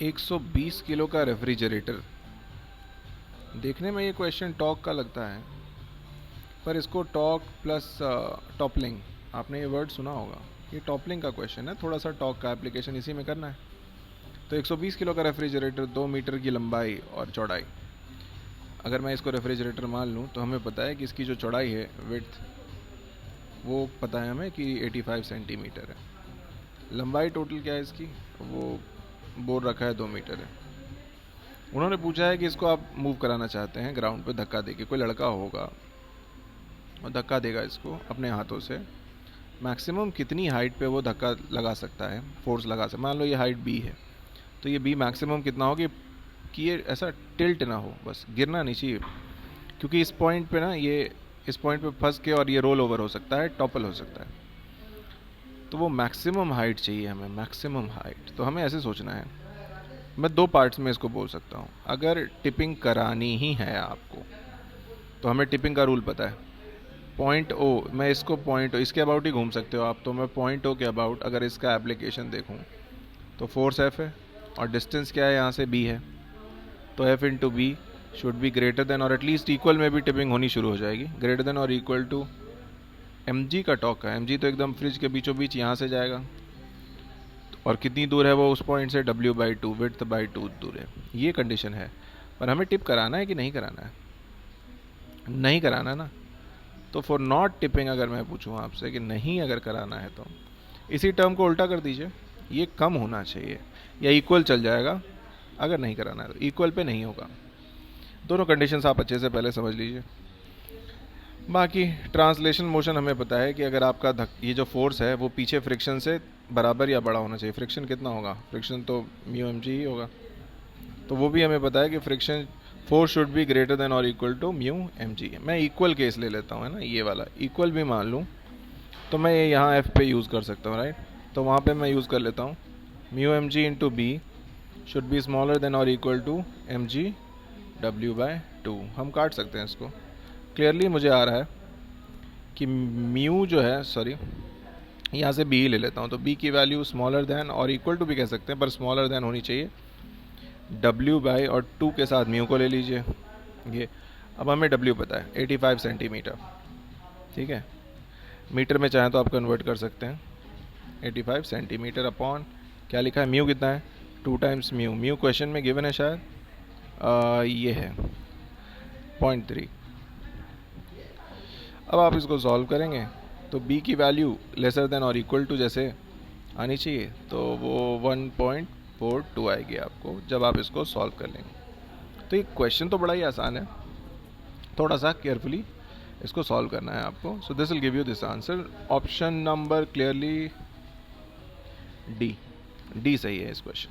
120 kilo का refrigerator. देखने में ये क्वेश्चन टॉक का लगता है, पर इसको टॉक प्लस टॉपलिंग, आपने ये वर्ड सुना होगा, ये टॉपलिंग का क्वेश्चन है, थोड़ा सा टॉक का एप्लीकेशन इसी में करना है। तो 120 किलो का रेफ्रिजरेटर, 2 मीटर की लंबाई और चौड़ाई। अगर मैं इसको रेफ्रिजरेटर मान लूँ तो हमें पता है कि इसकी जो चौड़ाई है, विड्थ, वो पता है हमें कि 85 सेंटीमीटर है। लंबाई टोटल क्या है इसकी, वो बोल रखा है 2 मीटर है। उन्होंने पूछा है कि इसको आप मूव कराना चाहते हैं ग्राउंड पे धक्का देके, कोई लड़का होगा और धक्का देगा इसको अपने हाथों से, मैक्सिमम कितनी हाइट पे वो धक्का लगा सकता है, फोर्स लगा सकता है। मान लो ये हाइट बी है, तो ये बी मैक्सिमम कितना हो कि ये ऐसा टिल्ट ना हो, बस गिरना नहीं चाहिए, क्योंकि इस पॉइंट पे ना, ये इस पॉइंट पे फंस के और ये रोल ओवर हो सकता है, टॉपल हो सकता है। तो वो मैक्सिमम हाइट चाहिए हमें, मैक्सिमम हाइट। तो हमें ऐसे सोचना है, मैं 2 पार्ट्स में इसको बोल सकता हूँ। अगर टिपिंग करानी ही है आपको, तो हमें टिपिंग का रूल पता है, पॉइंट ओ, मैं इसको पॉइंट ओ, इसके अबाउट ही घूम सकते हो आप, तो मैं पॉइंट ओ के अबाउट अगर इसका एप्लीकेशन देखूँ तो फोर्स एफ है और डिस्टेंस क्या है, यहाँ से बी है, तो F into B should be greater than और एटलीस्ट इक्वल में भी टिपिंग होनी शुरू हो जाएगी, ग्रेटर देन और इक्वल टू एम जी का टॉक है। एम जी तो एकदम फ्रिज के बीचों बीच यहाँ से जाएगा, और कितनी दूर है वो उस पॉइंट से, W/2, विड्थ बाई 2 दूर है। ये कंडीशन है, पर हमें टिप कराना है कि नहीं कराना है, नहीं कराना ना। तो फॉर नॉट टिपिंग अगर मैं पूछूँ आपसे कि नहीं अगर कराना है, तो इसी टर्म को उल्टा कर दीजिए, ये कम होना चाहिए या इक्वल चल जाएगा। अगर नहीं कराना है तो इक्वल पे नहीं होगा। दोनों कंडीशंस आप अच्छे से पहले समझ लीजिए। बाकी ट्रांसलेशन मोशन हमें पता है कि अगर आपका ये जो फोर्स है वो पीछे फ्रिक्शन से बराबर या बड़ा होना चाहिए। फ्रिक्शन कितना होगा, फ्रिक्शन तो म्यू एम जी ही होगा, तो वो भी हमें पता है कि friction force should be greater than और equal to mu M G. मैं इक्वल केस ले लेता हूँ, है ना, ये वाला इक्वल भी मान लूँ तो मैं ये यहाँ एफ पे यूज़ कर सकता हूँ, राइट। तो वहाँ पे मैं यूज़ कर लेता हूँ mu M G into B should be smaller than और equal to M G W/2। हम काट सकते हैं इसको, क्लियरली मुझे आ रहा है कि म्यू जो है, सॉरी यहाँ से बी ही ले लेता हूँ, तो बी की वैल्यू स्मॉलर देन और इक्वल टू भी कह सकते हैं, पर स्मॉलर देन होनी चाहिए W/2 के साथ म्यू को ले लीजिए ये। अब हमें W पता है 85 सेंटीमीटर, ठीक है, मीटर में चाहें तो आप कन्वर्ट कर सकते हैं। 85 सेंटीमीटर अपॉन क्या लिखा है, म्यू कितना है, 2 टाइम्स म्यू। म्यू क्वेश्चन में गिवन है शायद, ये है 0.3। अब आप इसको सॉल्व करेंगे तो b की वैल्यू लेसर देन और इक्वल टू जैसे आनी चाहिए, तो वो 1.42 आएगी आपको जब आप इसको सॉल्व कर लेंगे। तो ये क्वेश्चन तो बड़ा ही आसान है, थोड़ा सा केयरफुली इसको सॉल्व करना है आपको। So this will give you this answer. Option number clearly D, D सही है इस क्वेश्चन।